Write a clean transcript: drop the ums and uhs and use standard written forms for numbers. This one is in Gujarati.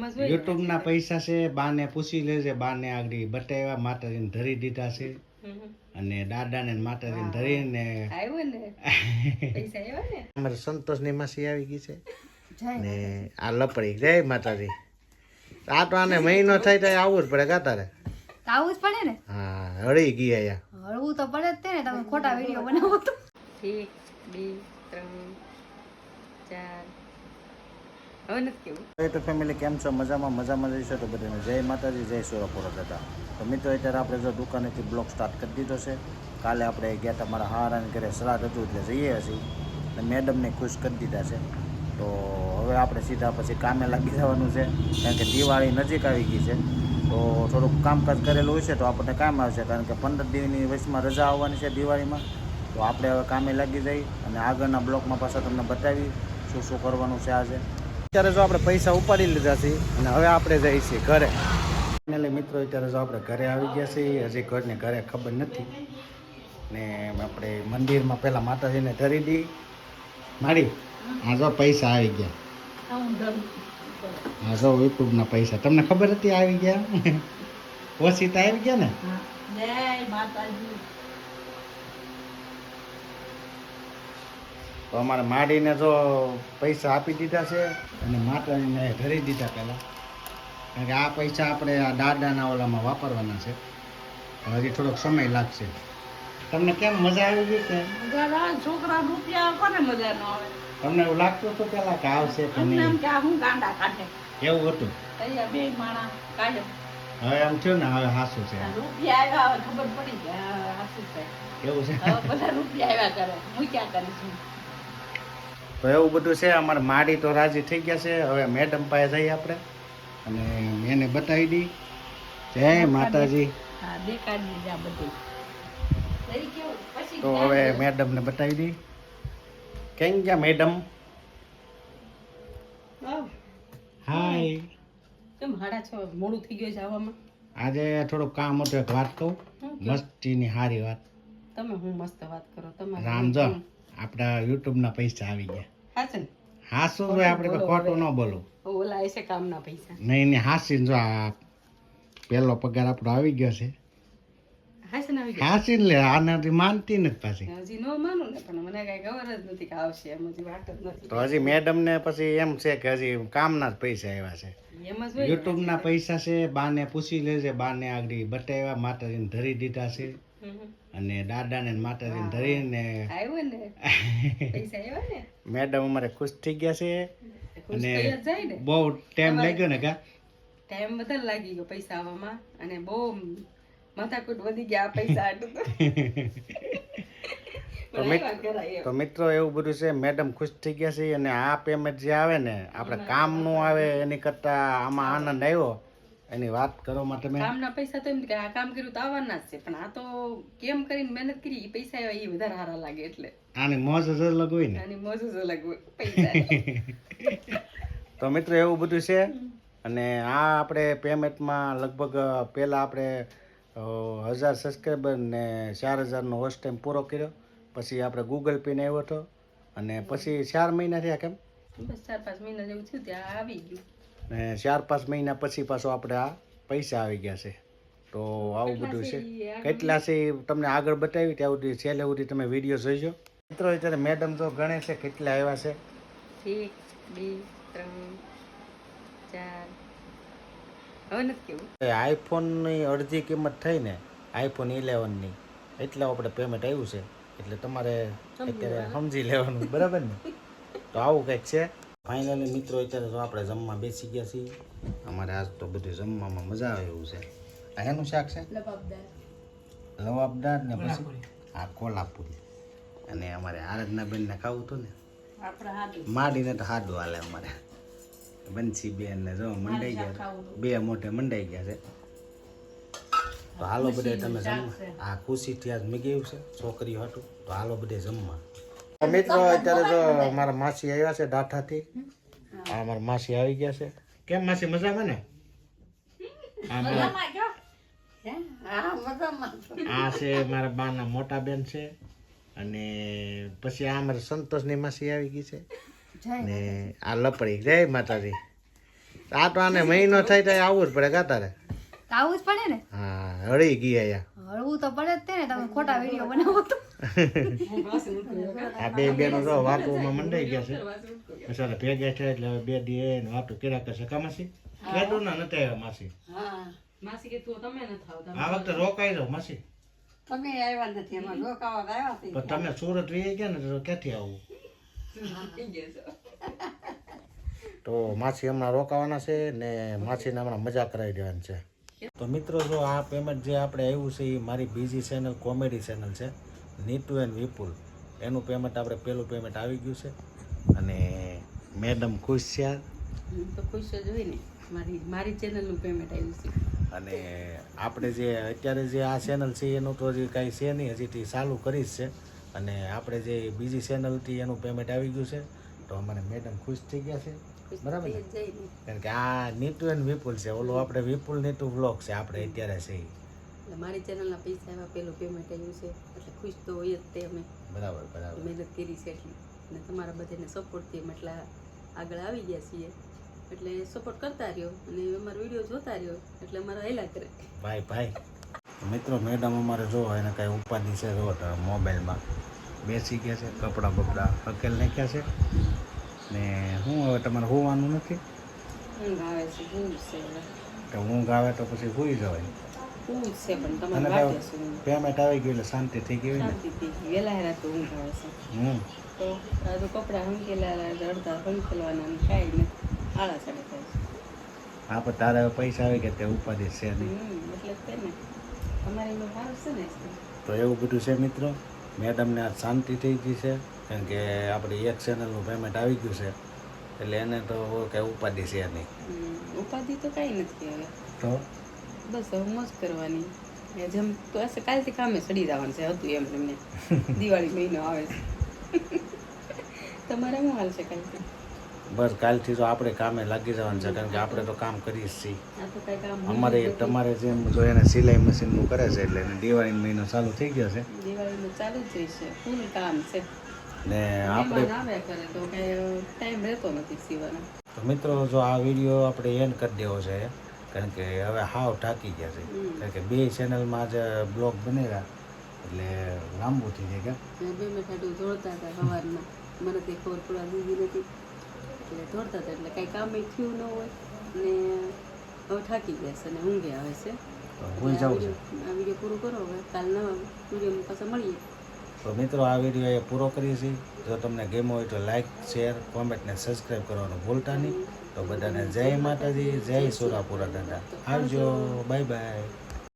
યુટ્યુબ ના પૈસા છે બાને પૂછી લેજે બાને આગળ બટાવ્યા માતાજીને ધરી દીધા છે અને દાદાને માતાજીને ધરીને આવ્યો ને પૈસા આવ્યા ને અમારે સંતોષની માસી આવી ગઈ છે ને આ લપડી જય માતાજી આ તો આને મહિનો થાય તો આવવું જ પડે કા તારે આવું જ પડે ને હા હળી ગઈ અહીંયા હળવું તો પડે જ તે ને તમે ખોટા વિડીયો બનાવો તો 1 2 3 4 હવે નથી કેવું તો ફેમિલી કેમ છો મજામાં જઈશો તો બધાને જય માતાજી જય સોરાપુરા દાદા તો મિત્રો અત્યારે આપણે જો દુકાનેથી બ્લોગ સ્ટાર્ટ કરી દીધો છે કાલે આપણે ગયા હતા મારા હારાને ઘરે શ્રાદ્ધ હતું એટલે જઈએ છીએ અને મેડમને ખુશ કરી દીધા છે તો હવે આપણે સીધા પછી કામે લાગી જવાનું છે કારણ કે દિવાળી નજીક આવી ગઈ છે તો થોડુંક કામકાજ કરેલું હોય છે તો આપણને કામ આવશે કારણ કે 15 દિવસની વચમાં રજા આવવાની છે દિવાળીમાં તો આપણે હવે કામે લાગી જઈ અને આગળના બ્લોકમાં પાછા તમને બતાવી શું શું કરવાનું છે આજે અત્યારે જો આપણે પૈસા ઉપાડી લીધા છે અને હવે આપણે જઈએ છીએ ઘરે ફાઇનલી મિત્રો અત્યારે જો આપણે ઘરે આવી ગયા છીએ હજી ઘરને ઘરે ખબર નથી ને આપણે મંદિરમાં પહેલાં માતાજીને ધરી દી મારી આ જો પૈસા આવી ગયા હા જો યુટ્યુબના પૈસા તમને ખબર હતી આવી ગયા ઓછી તો આવી ગયા ને જય માતાજી તો અમારે માડીને જો પૈસા આપી દીધા છે અને માતાજીને ધરી દીધા પહેલાં કારણ કે આ પૈસા આપણે આ દાદાના ઓલામાં વાપરવાના છે હજી થોડોક સમય લાગશે તમને કેમ મજા આવી ગઈ કે છોકરા રૂપિયા કોને મજા ન આવે તમને એવું લાગતું હતું પેલા કે આવશે કે એમ નહીં કે હું ગાંડા કાઢે એવું હતું અહીંયા બે માણા કાઢે હવે એમ થયું ને હવે હાસું છે રૂપિયા આવ્યા હવે ખબર પડી ગયા હાસું છે એવું છે હવે બધા રૂપિયા આવ્યા કરે હું ક્યાં કરીશું તો એવું બધું છે અમારે માડી તો રાજી થઈ ગયા છે હવે મેડમ પાસે જઈએ આપણે અને એને બતાવી દી જય માતાજી હા દેખાડી દીધા બધું તો હવે મેડમને બતાવી દી કેમ ગયા મેડમ હાય કેમ 6:30 મોડું થઈ ગયું છે આવવામાં આજે થોડુંક કામ હતું એક વાત કહું મસ્તીની સારી વાત તમે હું મસ્ત વાત કરો તમારે રામજો આપણા યુટ્યુબના પૈસા આવી ગયા હાચન હાસું જો આપણે કોઈ ખોટું ન બોલું ઓલા છે કામના પૈસા નહીં હાસીને જો આ પહેલો પગાર આપણો આવી ગયો છે હાસન આવી ગયા હાસીને લે આનાથી માનતી નથી પાછી હજી નો માનું ને પણ મને કઈ ખબર જ નથી કે આવશે એમ હજી વાત જ નથી તો હજી મેડમને પછી એમ છે કે હજી કામના જ પૈસા આવ્યા છે એમ જ હોય યુટ્યુબના પૈસા છે બાને પૂછી લેજે બાને આગળ બટાવ્યા માતાજીને ધરી દીધા છે અને દાદાને માતાજીને ધરીને આવ્યો ને પૈસા આવ્યા ને મેડમ અમારે ખુશ થઈ ગયા છે ખુશ અને થઈ જ જાય ને બહુ ટાઈમ લાગ્યો ને કા ટાઈમ વધારે લાગી ગયો પૈસા આવવામાં અને બહુ માથાકૂટ વધી ગયા આ પૈસા આટલું તો મિત્રો એવું બધું છે મેડમ ખુશ થઈ ગયા છે અને આ પેમેન્ટ જે આવે ને આપણે કામનું આવે એની કરતા આમાં આનંદ આવ્યો એની વાત કરવામાં તમે કામના પૈસા તો એમ કે આ કામ કર્યું તો આવવાના જ છે પણ આ તો કેમ કરીને મહેનત કરી એ પૈસા આવ્યા એ વધારે સારા લાગે એટલે આની મોજ જ અલગ હોય ને આની મોજ જ અલગ હોય પૈસા તો મિત્રો એવું બધું છે અને આ આપણે પેમેન્ટમાં લગભગ પહેલાં આપણે 1000 સબસ્ક્રાઈબર ને 4000નો હોસ્ટ ટાઈમ પૂરો કર્યો પછી આપણે ગૂગલ પે ને આવ્યો હતો અને પછી 4 મહિના થયા કેમ બસ 4-5 મહિના જેવું થયું ત્યાં આવી ગયું ને 4-5 મહિના પછી પાછો આપણે આ પૈસા આવી ગયા છે તો આવું બધું છે કેટલા છે તમને આગળ બતાવી ત્યાં સુધી છેલ્લે સુધી તમે વિડીયો જોઈજો મિત્રો અત્યારે મેડમ તો ગણે છે કેટલા આવ્યા છે 1 2 3 4 હવે નથી કેવું આઈફોનની અડધી કિંમત થઈ ને આઈફોન 11ની એટલે આપણે પેમેન્ટ આવ્યું છે એટલે તમારે અત્યારે સમજી લેવાનું બરાબર ને તો આવું કંઈક છે ફાઇનલી મિત્રો અત્યારે તો આપણે જમવા બેસી ગયા છીએ અમારે આજ તો બધું જમવામાં મજા આવે એવું છે આ એનું શાક છે લવાબદાર ને પછી આ કોલ્હાપુરી અને અમારે આરાધના બેનને ખાવું હતું ને માડીને તો સાદું હાલે અમારે બંસી બેન ને જો મંડાઈ ગયા બે મોઢે મંડાઈ ગયા છે તો હાલો બધે તમે જમવા આ ખુશીથી આજ મેં ગયું છે છોકરીઓ હતું તો હાલો બધે જમવા મિત્રો અત્યારે જો મારા માસી આવ્યા છે ડાઠાથી આ મારા માસી આવી ગયા છે કેમ માસી મજામાં ને આ છે મારા બાના મોટા બેન છે અને પછી આ અમારે સંતોષની માસી આવી ગઈ છે ને આ લપડી જય માતાજી આ તો આને મહિનો થાય તો આવવું જ પડે કાતારે. તો આવું જ પડે ને. હા હળી ગયા યા હળવું તો પડે જ તે ને, તમે ખોટા વિડીયો બનાવો તો. આ બે બેનો જો વાતોમાં મંડાઈ ગયા છે. પછી ભેગા છે એટલે હવે બે દી એને વાતો કર્યા કરશે. કા માસી? કેદું ના નથી આવ્યા માસી. માસી કે તું તમે ન થાવ તમે આ વખતે રોકાઈ જાવ માસી. તમે આવ્યા નથી એમાં રોકાવા આવ્યા છે પણ તમે સુરત વી ગયા ને તો ક્યાંથી આવું? તો માસી હમણાં રોકાવાના છે ને માસીને હમણાં મજા કરાવી દેવાની છે. તો મિત્રો જો આ પેમેન્ટ જે આપણે આવ્યું છે એ મારી બીજી ચેનલ કોમેડી ચેનલ છે નીતુ એન્ડ વિપુલ. એનું પેમેન્ટ આપણે પહેલું પેમેન્ટ આવી ગયું છે અને મેડમ ખુશ છે. તો ખુશ જ હોય ને, મારી ચેનલનું પેમેન્ટ આવ્યું છે. અને આપણે જે અત્યારે જે આ ચેનલ છે એનું તો હજી કાંઈ છે નહીં, હજી ચાલુ કરી જ છે. અને આપણે જે બીજી ચેનલ હતી એનું પેમેન્ટ આવી ગયું છે. તો અમારે મેડમ ખુશ થઈ ગયા છે, બરાબર ને? કારણ કે આ નીતુ એન્ડ વિપુલ છે, ઓલું આપણે વિપુલ નીતુ વ્લોગ છે આપણે અત્યારે છે એટલે મારી ચેનલના પૈસા આવ્યા, પેલું પેમેન્ટ આવ્યું છે એટલે ખુશ તો હોય જ તે. અમે બરાબર બરાબર. મહેનત કરી છે એટલી, અને તમારા બધાને સપોર્ટથી અમે એટલા આગળ આવી ગયા છીએ. એટલે સપોર્ટ કરતા રહ્યો અને અમારો વિડીયો જોતા રહ્યો એટલે અમારો હેલા કરે. ભાઈ ભાઈ મિત્રો મેડમ અમારે જો એને કાંઈ ઉપાધિ છે જો મોબાઈલમાં બેસી ગયા છે, કપડાં બપડા હકેલ નાખ્યા છે ને શું હવે તમારે હોવાનું નથી? ઊંઘ આવે છે, ઊંઘ છે, તો ઊંઘ આવે તો પછી સૂઈ જવાય. ઊંઘ છે પણ તમારે અને વાટે છે ઊંઘ. પેમેન્ટ આવી ગયું એટલે શાંતિ થઈ ગઈ હોય ને. શાંતિથી વહેલા હેરા તો ઊંઘ આવે છે. તો આ તો કપડાં હંકેલા અડધા હંકેલવાના ને કાંઈ ને આળા સાડે થાય છે. હા પણ તારે હવે પૈસા આવી ગયા તે ઉપાધિ છે નહીં. એટલે જ તે ને તમારે એનું સારું છે ને. તો એવું બધું છે મિત્રો. મેડમને આ શાંતિ થઈ ગઈ છે કારણ કે આપણી એક ચેનલનું પેમેન્ટ આવી ગયું છે એટલે એને તો કાંઈ ઉપાધિ છે નહીં. ઉપાધિ તો કાંઈ નથી હવે. તો બસ હવે મોજ કરવાની. જેમ તો હશે કાલથી કામે ચડી જવાનું છે હતું એમ તમને. દિવાળી મહિનો આવે છે. તમારે શું હાલ છે કાલથી? બસ કાલથી તો આપણે કામે લાગી જવાનું છે કારણ કે આપણે તો કામ કરીએ જ છીએ. આ તો કાંઈ કામ અમારે તમારે જેમ જો એને સિલાઈ મશીનનું કરે છે એટલે એને દિવાળી મહિનો ચાલુ થઈ ગયો છે દિવાળીનું ચાલુ જ રહેશે, ફૂલ કામ છે. ને આપણે મહેમાન આવ્યા કરે તો કાંઈ ટાઈમ રહેતો નથી સીવાનો. તો મિત્રો જો આ વિડીયો આપણે એન્ડ કરી દેવો છે કારણ કે હવે હાવ ટાંકી ગયા છે કારણ કે બે ચેનલમાં જ બ્લોગ બનેલા એટલે લાંબુ થઈ જાય કે બે મેઠાડું દોડતા હતા સવારના, મને કંઈ ખબર પડવા દીધી નથી એટલે દોડતા હતા એટલે કાંઈ કામ થયું ન હોય ને હવે થાકી ગયા છે અને ઊંઘે આવે છે. ભૂલ જવું છે. આ વિડીયો પૂરો કરો, હવે કાલ નવા વિડીયોમાં પાછા મળીએ. તો મિત્રો આ વિડીયો એ પૂરો કરીએ છીએ. જો તમને ગમ્યો હોય તો લાઈક શેર કોમેન્ટ ને સબસ્ક્રાઈબ કરવાનું ભૂલતા નહીં. તો બધાને જય માતાજી, જય સુરાપુરા દાદા. આવજો, બાય બાય.